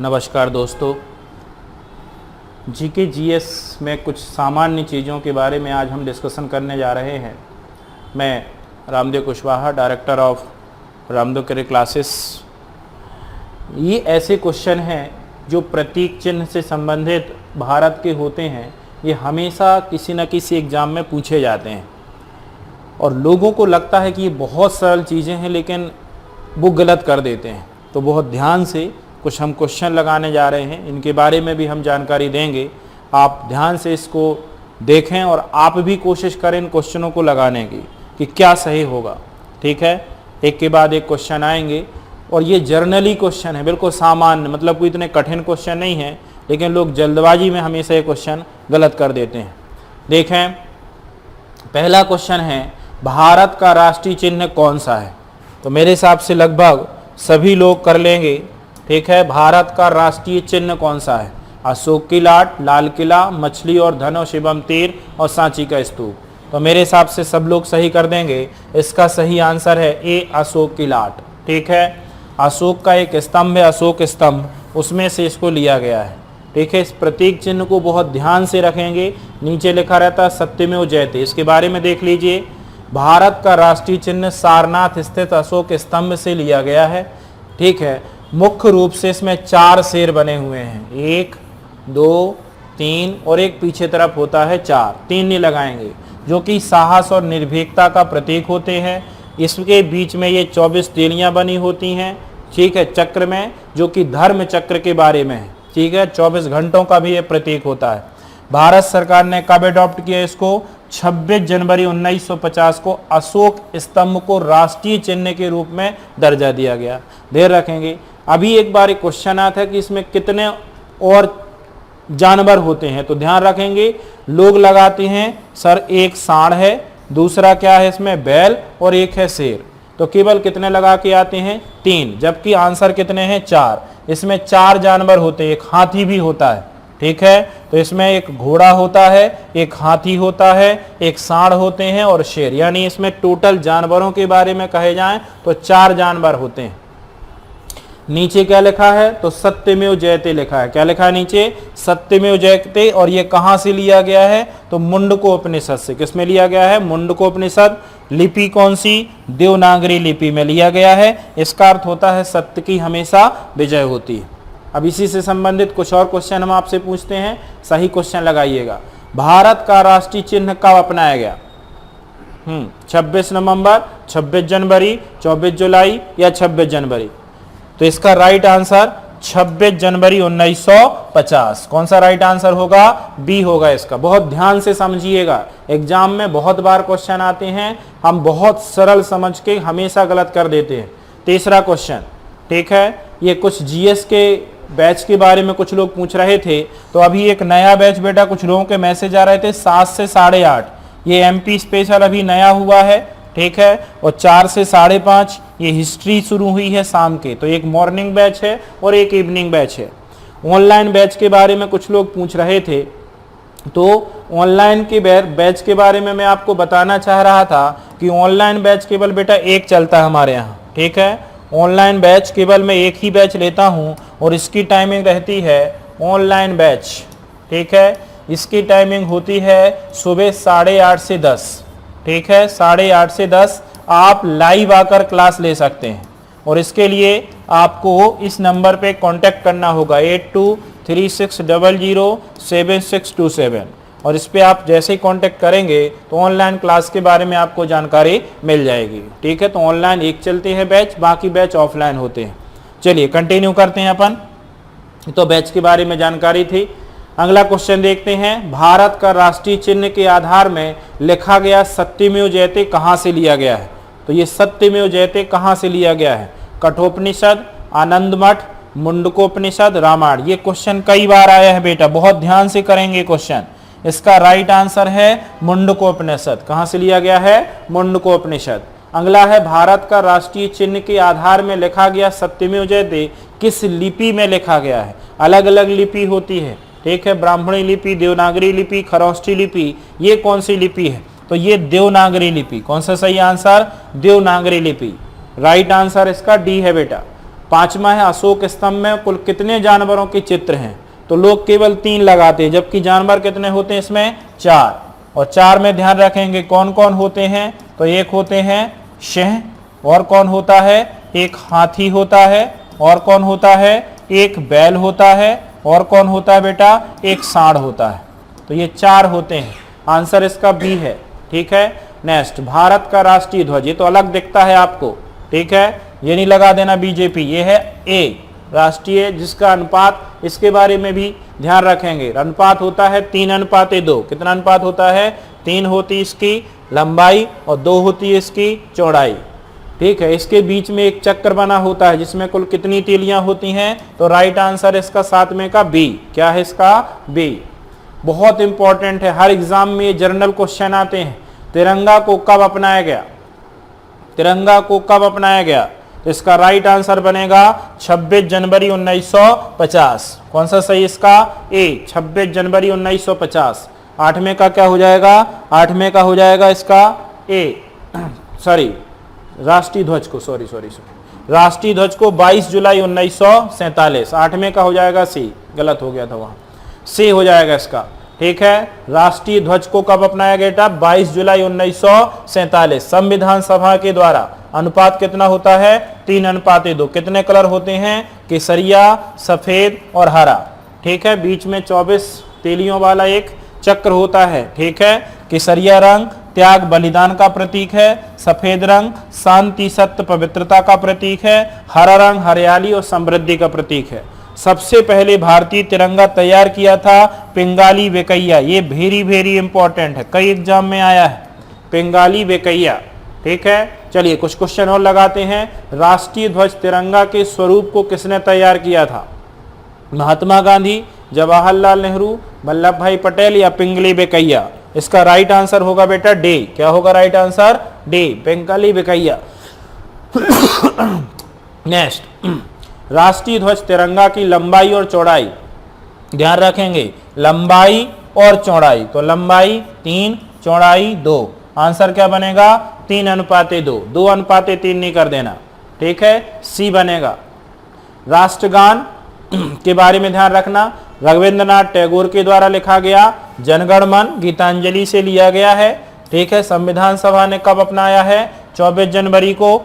नमस्कार दोस्तों, GK GS में कुछ सामान्य चीज़ों के बारे में आज हम डिस्कशन करने जा रहे हैं। मैं Ramdev Kushwaha, director of Ramdev career classes. ये ऐसे क्वेश्चन हैं जो प्रतीक चिन्ह से संबंधित भारत के होते हैं। ये हमेशा किसी न किसी एग्ज़ाम में पूछे जाते हैं और लोगों को लगता है कि ये बहुत सरल चीज़ें हैं, लेकिन वो गलत कर देते हैं। तो बहुत ध्यान से कुछ हम क्वेश्चन लगाने जा रहे हैं, इनके बारे में भी हम जानकारी देंगे। आप ध्यान से इसको देखें और आप भी कोशिश करें इन क्वेश्चनों को लगाने की कि क्या सही होगा। ठीक है, एक के बाद एक क्वेश्चन आएंगे और ये जर्नली क्वेश्चन है, बिल्कुल सामान्य, मतलब कोई इतने कठिन क्वेश्चन नहीं है, लेकिन लोग जल्दबाजी में हमेशा ये क्वेश्चन गलत कर देते हैं। देखें, पहला क्वेश्चन है भारत का राष्ट्रीय चिन्ह कौन सा है। तो मेरे हिसाब से लगभग सभी लोग कर लेंगे। ठीक है, भारत का राष्ट्रीय चिन्ह कौन सा है? अशोक की लाट, लाल किला, मछली और धनुष, शिवम तीर और सांची का स्तूप। तो मेरे हिसाब से सब लोग सही कर देंगे। इसका सही आंसर है ए, अशोक की लाट। ठीक है, अशोक का एक स्तंभ है, अशोक स्तंभ, उसमें से इसको लिया गया है। ठीक है, इस प्रतीक चिन्ह को बहुत ध्यान से रखेंगे। नीचे लिखा रहता है सत्यमेव जयते, इसके बारे में देख लीजिए। भारत का राष्ट्रीय चिन्ह सारनाथ स्थित अशोक स्तंभ से लिया गया है। ठीक है, मुख्य रूप से इसमें 4 शेर बने हुए हैं, 1, 2, 3 और एक पीछे तरफ होता है 4, 3 नहीं लगाएंगे, जो कि साहस और निर्भीकता का प्रतीक होते हैं। इसके बीच में ये 24 तीलियां बनी होती हैं। ठीक है, चक्र में, जो कि धर्म चक्र के बारे में है। ठीक है, 24 घंटों का भी ये प्रतीक होता है। भारत सरकार ने कब अडॉप्ट किया इसको? 26 जनवरी 1950 को अशोक स्तंभ को राष्ट्रीय चिन्ह के रूप में दर्जा दिया गया। ध्यान रखेंगे। अभी एक बार एक क्वेश्चन आता है कि इसमें कितने और जानवर होते हैं, तो ध्यान रखेंगे। लोग लगाते हैं सर एक सांड है, दूसरा क्या है इसमें बैल और एक है शेर। तो केवल कितने लगा के आते हैं? 3, जबकि आंसर कितने हैं? 4। इसमें 4 जानवर होते हैं, एक हाथी भी होता है। ठीक है, तो इसमें एक घोड़ा होता है, एक हाथी होता है, एक सांड होते हैं और शेर, यानी इसमें टोटल जानवरों के बारे में कहे जाएं तो 4 जानवर होते हैं। नीचे क्या लिखा है? तो सत्यमेव जयते लिखा है। क्या लिखा है नीचे? सत्यमेव जयते। और ये कहां से लिया गया है? तो मुंडकोपनिषद से। किसमें लिया गया है? मुंडकोपनिषद। लिपि कौन सी? देवनागरी लिपि में लिया गया है। इसका अर्थ होता है सत्य की हमेशा विजय होती है। अब इसी से संबंधित कुछ और क्वेश्चन हम आपसे पूछते हैं, सही क्वेश्चन लगाइएगा। भारत का राष्ट्रीय चिन्ह कब अपनाया गया? 26 नवंबर, 26 जनवरी, 24 जुलाई या 26 जनवरी? तो इसका राइट आंसर 26 जनवरी 1950। कौन सा राइट आंसर होगा? बी होगा इसका। बहुत ध्यान से समझिएगा, एग्जाम में बहुत बार क्वेश्चन आते हैं, हम बहुत सरल समझ के हमेशा गलत कर देते हैं। तीसरा क्वेश्चन, ठीक है, ये कुछ जीएस के बैच के बारे में कुछ लोग पूछ रहे थे। तो अभी एक नया बैच बेटा, कुछ लोगों के मैसेज आ रहे थे 7 से 8:30, ये एमपी स्पेशल अभी नया हुआ है। ठीक है, और 4 से 5:30 ये हिस्ट्री शुरू हुई है शाम के। तो एक मॉर्निंग बैच है और एक इवनिंग बैच है। ऑनलाइन बैच के बारे में कुछ लोग पूछ रहे थे, तो ऑनलाइन के बैच के बारे में मैं आपको बताना चाह रहा था कि ऑनलाइन बैच केवल बेटा एक चलता है हमारे यहाँ। ठीक है, ऑनलाइन बैच केवल मैं एक ही बैच लेता हूँ और इसकी टाइमिंग रहती है ऑनलाइन बैच। ठीक है, इसकी टाइमिंग होती है सुबह 8:30 से 10। ठीक है, 8:30 से 10 आप लाइव आकर क्लास ले सकते हैं और इसके लिए आपको इस नंबर पे कांटेक्ट करना होगा 8236007627 और इस पे आप जैसे ही कांटेक्ट करेंगे तो ऑनलाइन क्लास के बारे में आपको जानकारी मिल जाएगी। ठीक है, तो ऑनलाइन एक चलते हैं बैच, बाकी बैच ऑफलाइन होते हैं। चलिए कंटिन्यू करते हैं अपन। तो बैच के बारे में जानकारी थी। अगला क्वेश्चन देखते हैं, भारत का राष्ट्रीय चिन्ह के आधार में लिखा गया सत्यमेव जयते कहाँ से लिया गया है? तो ये सत्यमेव जयते कहाँ से लिया गया है? कठोपनिषद, आनंद मठ, मुंडकोपनिषद, रामायण। ये क्वेश्चन कई बार आया है बेटा, बहुत ध्यान से करेंगे क्वेश्चन। इसका राइट आंसर है मुंडकोपनिषद। कहाँ से लिया गया है? मुंडकोपनिषद। अगला है, भारत का राष्ट्रीय चिन्ह के आधार में लिखा गया सत्यमेव जयते किस लिपि में लिखा गया है? अलग अलग लिपि होती है। ठीक है, ब्राह्मणी लिपि, देवनागरी लिपि, खरोष्ठी लिपि, ये कौन सी लिपि है? तो ये देवनागरी लिपि। कौन सा सही आंसर? देवनागरी लिपि। राइट आंसर इसका डी है बेटा। 5वां है अशोक स्तंभ में कुल कितने जानवरों के चित्र हैं, तो लोग केवल 3 लगाते हैं, जबकि जानवर कितने होते हैं इसमें 4। और 4 में ध्यान रखेंगे कौन कौन होते हैं, तो एक होते हैं सिंह, और कौन होता है, एक हाथी होता है, और कौन होता है, एक बैल होता है, और कौन होता है बेटा, एक सांड होता है। तो ये 4 होते हैं, आंसर इसका बी है। ठीक है, नेक्स्ट भारत का राष्ट्रीय ध्वज, ये तो अलग दिखता है आपको, ठीक है, ये नहीं लगा देना बीजेपी, ये है ए राष्ट्रीय, जिसका अनुपात, इसके बारे में भी ध्यान रखेंगे, अनुपात होता है 3:2। कितना अनुपात होता है, 3 होती इसकी लंबाई और 2 होती है इसकी चौड़ाई। ठीक है, इसके बीच में एक चक्र बना होता है जिसमें कुल कितनी तीलियां होती हैं, तो राइट आंसर इसका 7वें का बी। क्या है इसका, बी। बहुत इंपॉर्टेंट है, हर एग्जाम में ये जर्नल क्वेश्चन आते हैं। तिरंगा को कब अपनाया गया, तिरंगा को कब अपनाया गया, तो इसका राइट आंसर बनेगा 26 जनवरी 1950। कौन सा सही इसका, ए 26 जनवरी 1950। 8वें का क्या हो जाएगा, 8वें का हो जाएगा इसका ए, सॉरी राष्ट्रीय ध्वज को, सॉरी राष्ट्रीय ध्वज को 22 जुलाई 1947। 8वें का हो जाएगा सी, गलत हो गया था वहां, सी हो जाएगा इसका। ठीक है, राष्ट्रीय ध्वज को कब अपनाया गया था, 22 जुलाई 1947 संविधान सभा के द्वारा। अनुपात कितना होता है, 3:2। कितने कलर होते हैं, केसरिया, सफेद और हरा। ठीक है, बीच में 24 तीलियों वाला एक चक्र होता है। ठीक है, केसरिया रंग त्याग बलिदान का प्रतीक है, सफेद रंग शांति सत्य पवित्रता का प्रतीक है, हरा रंग हरियाली और समृद्धि का प्रतीक है। सबसे पहले भारतीय तिरंगा तैयार किया था पिंगाली वेकैया, ये वेरी इंपॉर्टेंट है, कई एग्जाम में आया है पिंगाली वेकैया। ठीक है, चलिए कुछ क्वेश्चन और लगाते हैं। राष्ट्रीय ध्वज तिरंगा के स्वरूप को किसने तैयार किया था, महात्मा गांधी, जवाहरलाल नेहरू, वल्लभ भाई पटेल या पिंगली वेकैया। इसका राइट आंसर होगा बेटा डे। क्या होगा राइट आंसर, डे, पिंगली वेकैया। नेक्स्ट, राष्ट्रीय ध्वज तिरंगा की लंबाई और चौड़ाई, ध्यान रखेंगे लंबाई और चौड़ाई, तो लंबाई 3, चौड़ाई 2। आंसर क्या बनेगा, 3:2। 2:3 नहीं कर देना। ठीक है, सी बनेगा। राष्ट्रगान के बारे में ध्यान रखना, रविंद्रनाथ टैगोर के द्वारा लिखा गया, जनगण मन गीतांजलि से लिया गया है। ठीक है, संविधान सभा ने कब अपनाया है, 24 जनवरी को।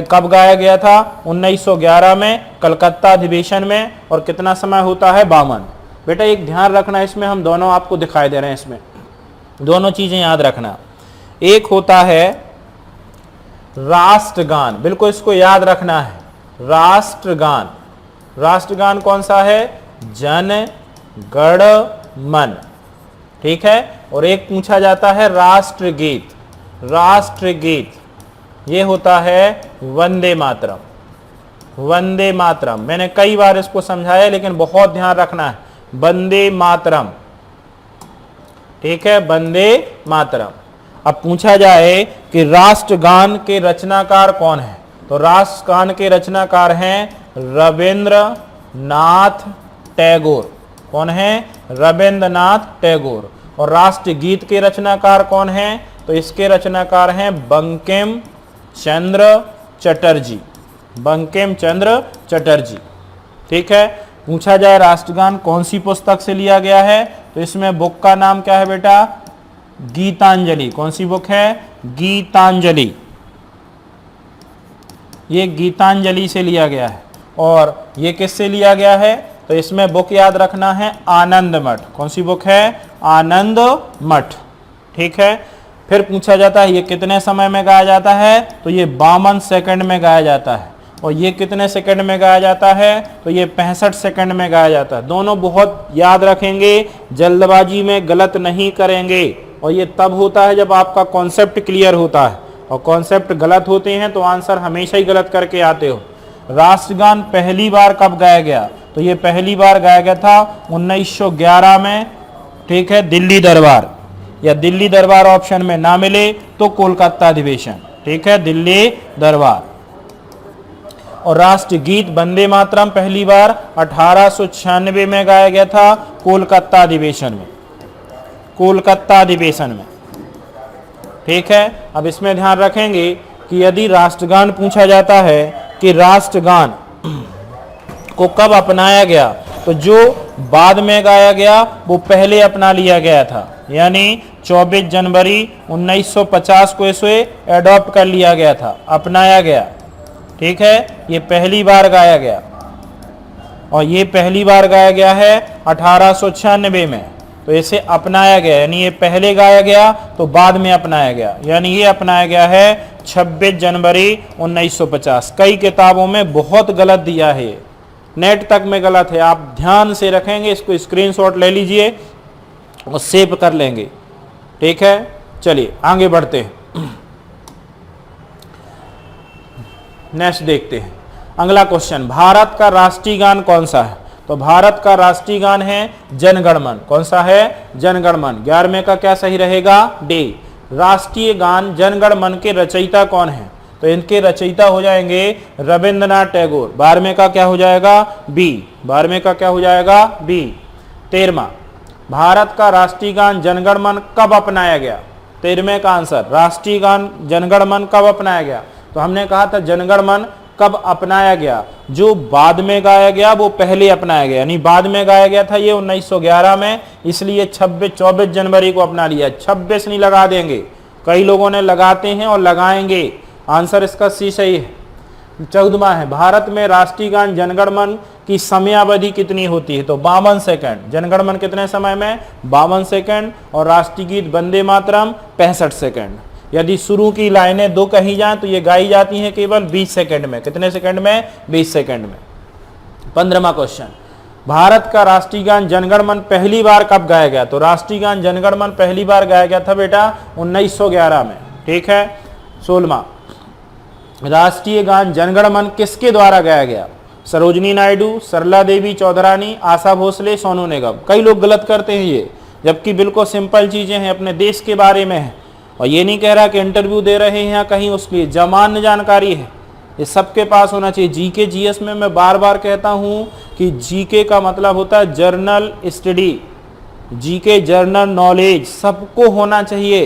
कब गाया गया था, 1911 में कलकत्ता अधिवेशन में। और कितना समय होता है, 52। बेटा एक ध्यान रखना, इसमें हम दोनों आपको दिखाई दे रहे हैं, इसमें दोनों चीजें याद रखना। एक होता है राष्ट्रगान, बिल्कुल इसको याद रखना है, राष्ट्रगान। राष्ट्रगान कौन सा है, जन गण मन। ठीक है, और एक पूछा जाता है राष्ट्रगीत। राष्ट्रगीत ये होता है वंदे मातरम। वंदे मातरम मैंने कई बार इसको समझाया, लेकिन बहुत ध्यान रखना है, वंदे मातरम। ठीक है, वंदे मातरम। अब पूछा जाए कि राष्ट्रगान के रचनाकार कौन है, तो राष्ट्रगान के रचनाकार हैं रविंद्रनाथ टैगोर। कौन है, रविंद्रनाथ टैगोर। और राष्ट्रगीत के रचनाकार कौन हैं, तो इसके रचनाकार हैं बंकिम चंद्र चटर्जी। बंकिम चंद्र चटर्जी। ठीक है, पूछा जाए राष्ट्रगान कौन सी पुस्तक से लिया गया है, तो इसमें बुक का नाम क्या है बेटा, गीतांजलि। कौन सी बुक है, गीतांजलि। ये गीतांजलि से लिया गया है। और ये किससे लिया गया है, तो इसमें बुक याद रखना है आनंद मठ। कौन सी बुक है, आनंद मठ। ठीक है, फिर पूछा जाता है ये कितने समय में गाया जाता है, तो ये 52 सेकंड में गाया जाता है। और ये कितने सेकंड में गाया जाता है, तो ये 65 सेकंड में गाया जाता है। दोनों बहुत याद रखेंगे, जल्दबाजी में गलत नहीं करेंगे। और ये तब होता है जब आपका कॉन्सेप्ट क्लियर होता है, और कॉन्सेप्ट गलत होते हैं तो आंसर हमेशा ही गलत करके आते हो। राष्ट्रगान पहली बार कब गाया गया, तो ये पहली बार गाया गया था 1911 में। ठीक है, दिल्ली दरबार, या दिल्ली दरबार ऑप्शन में ना मिले तो कोलकाता अधिवेशन। ठीक है, दिल्ली दरबार। और राष्ट्रगीत वंदे मातरम पहली बार 1896 में गाया गया था कोलकाता अधिवेशन में। कोलकाता अधिवेशन में। ठीक है, अब इसमें ध्यान रखेंगे कि यदि राष्ट्रगान पूछा जाता है कि राष्ट्रगान को कब अपनाया गया, तो जो बाद में गाया गया वो पहले अपना लिया गया था, यानी 24 जनवरी 1950 को इसे एडॉप्ट कर लिया गया था, अपनाया गया। ठीक है, ये पहली बार गाया गया और ये पहली बार गाया गया है 1896 में, तो इसे अपनाया गया, यानी ये पहले गाया गया तो बाद में अपनाया गया, यानी ये अपनाया गया है 26 जनवरी 1950। कई किताबों में बहुत गलत दिया है, नेट तक में गलत है, आप ध्यान से रखेंगे, इसको स्क्रीनशॉट ले लीजिए और सेव कर लेंगे। ठीक है, चलिए आगे बढ़ते हैं, नेक्स्ट देखते हैं। अगला क्वेश्चन, भारत का राष्ट्रीय गान कौन सा है, तो भारत का राष्ट्रीय गान है जन गण मन। कौन सा है, जन गण मन। 11वें का क्या सही रहेगा, डी। राष्ट्रीय गान जन गण मन के रचयिता कौन है, तो इनके रचयिता हो जाएंगे रविंद्रनाथ टैगोर। 12वें का क्या हो जाएगा, बी। 12वें का क्या हो जाएगा, बी। 13वां, भारत का राष्ट्रीय गान जन गण मन कब अपनाया गया। 13वें का आंसर, राष्ट्रीय गान जन गण मन कब अपनाया गया, तो हमने कहा था जन गण मन कब अपनाया गया, जो बाद में गाया गया वो पहले अपनाया गया, यानी बाद में गाया गया था ये 1911 में, इसलिए 24 जनवरी को अपना लिया। 26 नहीं लगा देंगे, कई लोगों ने लगाते हैं और लगाएंगे, आंसर इसका सी सही है। 14वां है, भारत में राष्ट्रीय गान जनगण मन की समयावधि कितनी होती है, तो 52 सेकंड। जनगण मन कितने समय में, 52 सेकंड, और राष्ट्रीय गीत वंदे मातरम 65 सेकंड। यदि शुरू की लाइनें दो कही जाएं तो ये गाई जाती हैं केवल 20 सेकंड में। कितने सेकंड में, 20 सेकंड में। 15वां क्वेश्चन, भारत का राष्ट्रीय गान जनगण मन पहली बार कब गाया गया, तो राष्ट्रीय गान जनगण मन पहली बार गाया गया था बेटा 1911 में। ठीक है। 16वां, राष्ट्रीय गान जनगण मन किसके द्वारा गाया गया, सरोजनी नायडू, सरला देवी चौधरानी, आशा भोसले, सोनू निगम। कई लोग गलत करते हैं ये, जबकि बिल्कुल सिंपल चीजें हैं, अपने देश के बारे में है, और ये नहीं कह रहा कि इंटरव्यू दे रहे हैं या कहीं उसके लिए जमान्य जानकारी है, ये सबके पास होना चाहिए। जीके जीएस में मैं बार बार कहता हूं कि जीके का मतलब होता है journal study, GK general knowledge सबको होना चाहिए।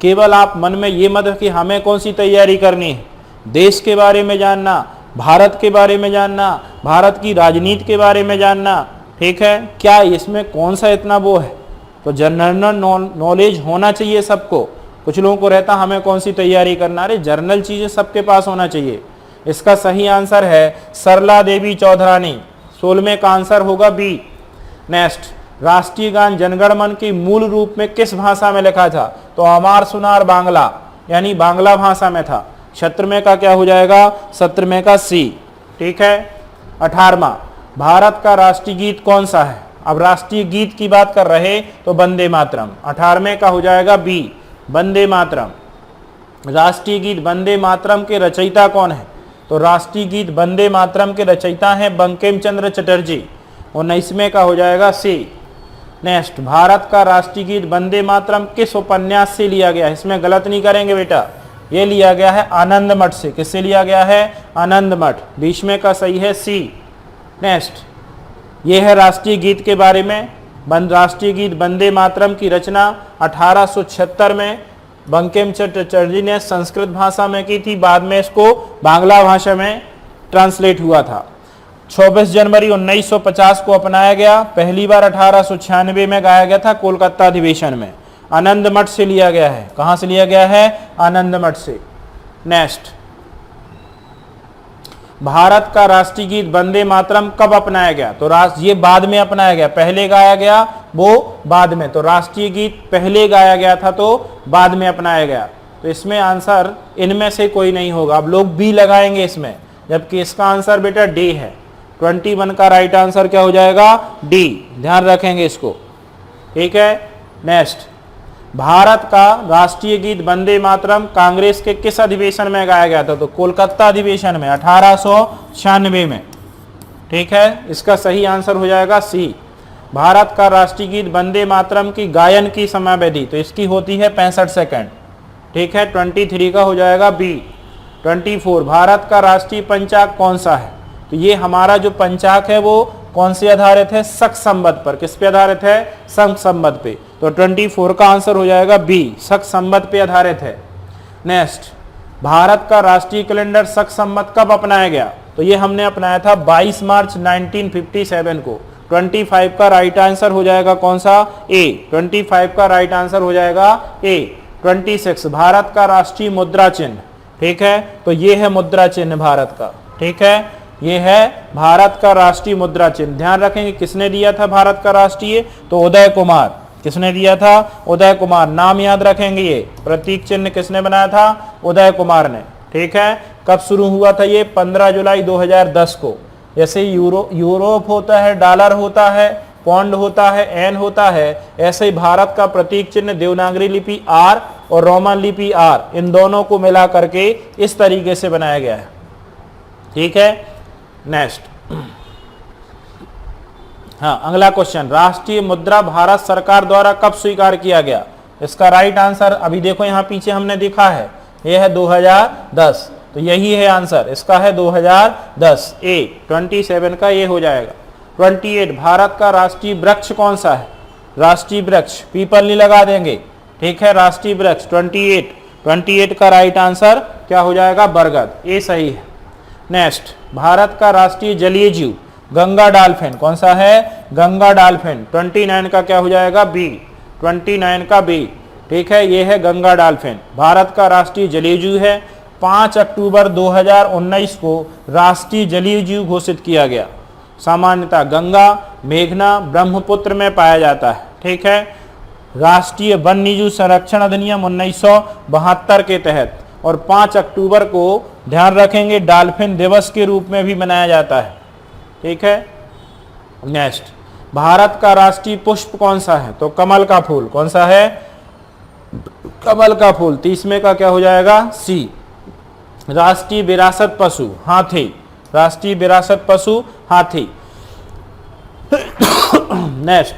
केवल आप मन में ये मत कि हमें कौन सी तैयारी करनी है, देश के बारे में जानना, भारत के बारे में जानना, भारत की राजनीति के बारे में जानना। ठीक है, क्या इसमें कौन सा इतना वो है, तो जनरल नॉलेज होना चाहिए सबको। कुछ लोगों को रहता हमें कौन सी तैयारी करना, अरे जर्नल चीजें सबके पास होना चाहिए। इसका सही आंसर है सरला देवी चौधरानी। 16वें का आंसर होगा बी। नेक्स्ट, राष्ट्रीय गान जनगण मन की मूल रूप में किस भाषा में लिखा था, तो अमार सुनार बांग्ला, यानी बांग्ला भाषा में था। 17वें का क्या हो जाएगा, 17वें का सी। ठीक है। 18वां, भारत का राष्ट्रीय गीत कौन सा है, अब राष्ट्रीय गीत की बात कर रहे तो वंदे मातरम। 18वें का हो जाएगा बी, वंदे मातरम। राष्ट्रीय गीत वंदे मातरम के रचयिता कौन है, तो राष्ट्रीय गीत वंदे मातरम के रचयिता हैं बंकिम चंद्र चटर्जी। 19वें का हो जाएगा सी। नेक्स्ट, भारत का राष्ट्रीय गीत वंदे मातरम किस उपन्यास से लिया गया है, इसमें गलत नहीं करेंगे बेटा, ये लिया गया है आनंद मठ से। किससे लिया गया है, आनंद मठ। 20वें का सही है सी। नेक्स्ट, ये है राष्ट्रीय गीत के बारे में। राष्ट्रीय गीत वंदे मातरम की रचना 1876 में बंकिम चंद्र चटर्जी ने संस्कृत भाषा में की थी, बाद में इसको बांग्ला भाषा में ट्रांसलेट हुआ था। 24 जनवरी 1950 को अपनाया गया, पहली बार 1896 में गाया गया था कोलकाता अधिवेशन में। आनंद मठ से लिया गया है, कहां से लिया गया है, आनंद मठ से। नेक्स्ट, भारत का राष्ट्रीय गीत वंदे मातरम कब अपनाया गया, तो ये बाद में अपनाया गया, पहले गाया गया वो बाद में, तो राष्ट्रीय गीत पहले गाया गया था तो बाद में अपनाया गया। तो इसमें आंसर इनमें से कोई नहीं होगा, अब लोग बी लगाएंगे इसमें, जबकि इसका आंसर बेटा डी है। 21 का राइट आंसर क्या हो जाएगा, डी। ध्यान रखेंगे इसको। ठीक है। नेक्स्ट, भारत का राष्ट्रीय गीत वंदे मातरम कांग्रेस के किस अधिवेशन में गाया गया था, तो कोलकाता अधिवेशन में 1896 में। ठीक है, इसका सही आंसर हो जाएगा सी। भारत का राष्ट्रीय गीत वंदे मातरम की गायन की समयावधि, तो इसकी होती है 65 सेकंड। ठीक है। 23 का हो जाएगा बी। 24, भारत का राष्ट्रीय पंचांग कौन सा है, तो ये हमारा जो पंचांग है वो कौन से आधारित है, शक संवत पर। किस पे आधारित है, शक संवत पे, तो 24 का आंसर हो जाएगा बी, शक संवत पे आधारित है। नेक्स्ट, भारत का राष्ट्रीय कैलेंडर शक संवत कब अपनाया गया, तो ये हमने अपनाया था 22 मार्च 1957 को। 25 का राइट आंसर हो जाएगा कौन सा? ए। 25 का राइट आंसर हो जाएगा ए। 26 भारत का राष्ट्रीय मुद्रा चिन्ह, ठीक है, तो ये है मुद्रा चिन्ह भारत का, ठीक है, ये है भारत का राष्ट्रीय मुद्रा चिन्ह। ध्यान रखेंगे किसने दिया था भारत का राष्ट्रीय? तो उदय कुमार। किसने दिया था? उदय कुमार। नाम याद रखेंगे, ये प्रतीक चिन्ह किसने बनाया था? उदय कुमार ने, ठीक है। कब शुरू हुआ था ये? 15 जुलाई 2010 को। जैसे यूरोप होता है, डॉलर होता है, पौंड होता है, एन होता है, ऐसे ही भारत का प्रतीक चिन्ह देवनागरी लिपि आर और रोमन लिपि आर, इन दोनों को मिला करके इस तरीके से बनाया गया है, ठीक है। नेक्स्ट, हाँ, अगला क्वेश्चन, राष्ट्रीय मुद्रा भारत सरकार द्वारा कब स्वीकार किया गया? इसका राइट आंसर अभी देखो यहाँ पीछे हमने देखा है, यह है 2010, तो यही है आंसर, इसका है 2010। ए 27 का ये हो जाएगा। 28 भारत का राष्ट्रीय वृक्ष कौन सा है? राष्ट्रीय वृक्ष पीपल नहीं लगा देंगे, ठीक है, राष्ट्रीय वृक्ष 28 का राइट आंसर क्या हो जाएगा? बरगद। ए सही है। नेक्स्ट, भारत का राष्ट्रीय जलीय जीव गंगा डॉल्फिन कौन सा है? गंगा डॉल्फिन। 29 का क्या हो जाएगा? बी। 29 का बी, ठीक है, ये है गंगा डॉल्फिन, भारत का राष्ट्रीय जलीय जीव है। 5 अक्टूबर 2019 को राष्ट्रीय जलीय जीव घोषित किया गया। सामान्यतः गंगा, मेघना, ब्रह्मपुत्र में पाया जाता है, ठीक है। राष्ट्रीय वन्यजीव संरक्षण अधिनियम 1972 के तहत, और 5 अक्टूबर को ध्यान रखेंगे डॉल्फिन दिवस के रूप में भी मनाया जाता है, ठीक है। नेक्स्ट, भारत का राष्ट्रीय पुष्प कौन सा है? तो कमल का फूल। कौन सा है? कमल का फूल। 30 का क्या हो जाएगा? सी। राष्ट्रीय विरासत पशु हाथी। राष्ट्रीय विरासत पशु हाथी। नेक्स्ट,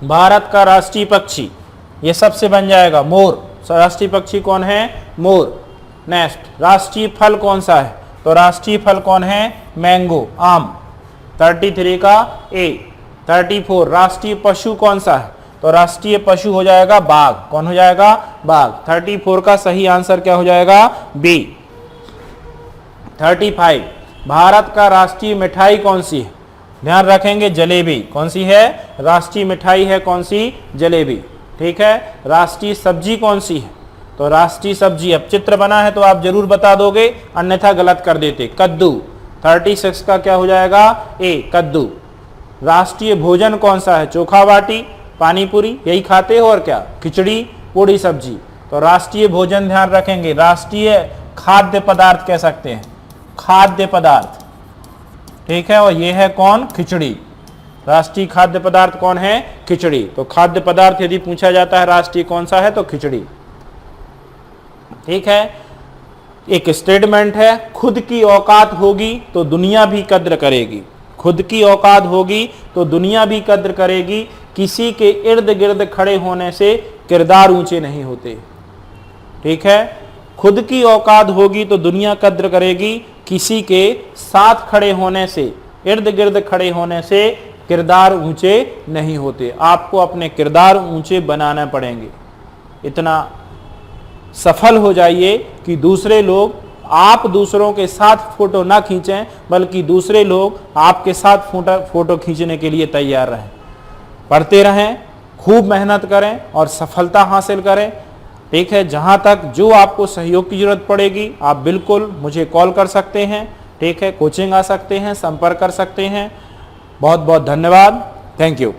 भारत का राष्ट्रीय पक्षी, ये सबसे बन जाएगा मोर। राष्ट्रीय पक्षी कौन है? मोर। नेक्स्ट, राष्ट्रीय फल कौन सा है? तो राष्ट्रीय फल कौन है? मैंगो, आम। 33 का ए। 34 राष्ट्रीय पशु कौन सा है? तो राष्ट्रीय पशु हो जाएगा बाघ। कौन हो जाएगा? बाघ। 34 का सही आंसर क्या हो जाएगा? बी। 35 भारत का राष्ट्रीय मिठाई कौन सी है? ध्यान रखेंगे जलेबी। कौन सी है? राष्ट्रीय मिठाई है कौन सी? जलेबी, ठीक है। राष्ट्रीय सब्जी कौन सी है? तो राष्ट्रीय सब्जी, अब चित्र बना है तो आप जरूर बता दोगे, अन्यथा गलत कर देते, कद्दू। 36 का क्या हो जाएगा? ए, कद्दू। राष्ट्रीय भोजन कौन सा है? चोखा बाटी, पानी पूरी, यही खाते हो और क्या? खिचड़ी, पूड़ी, सब्जी। तो राष्ट्रीय भोजन ध्यान रखेंगे, राष्ट्रीय खाद्य पदार्थ कह सकते हैं, खाद्य पदार्थ, ठीक है। और ये है कौन? खिचड़ी। राष्ट्रीय खाद्य पदार्थ कौन है? खिचड़ी। तो खाद्य पदार्थ यदि पूछा जाता है राष्ट्रीय कौन सा है, तो खिचड़ी, ठीक है। एक स्टेटमेंट है, खुद की औकात होगी तो दुनिया भी कद्र करेगी। खुद की औकात होगी तो दुनिया भी कद्र करेगी। किसी के इर्द गिर्द खड़े होने से किरदार ऊंचे नहीं होते, ठीक है। खुद की औकात होगी तो दुनिया कद्र करेगी, किसी के साथ खड़े होने से, इर्द गिर्द खड़े होने से किरदार ऊंचे नहीं होते। आपको अपने किरदार ऊंचे बनाने पड़ेंगे। इतना सफल हो जाइए कि दूसरे लोग, आप दूसरों के साथ फोटो ना खींचें, बल्कि दूसरे लोग आपके साथ फोटो खींचने के लिए तैयार रहें। पढ़ते रहें, खूब मेहनत करें और सफलता हासिल करें, ठीक है। जहां तक जो आपको सहयोग की जरूरत पड़ेगी आप बिल्कुल मुझे कॉल कर सकते हैं, ठीक है। कोचिंग आ सकते हैं, संपर्क कर सकते हैं। बहुत बहुत धन्यवाद। Thank you.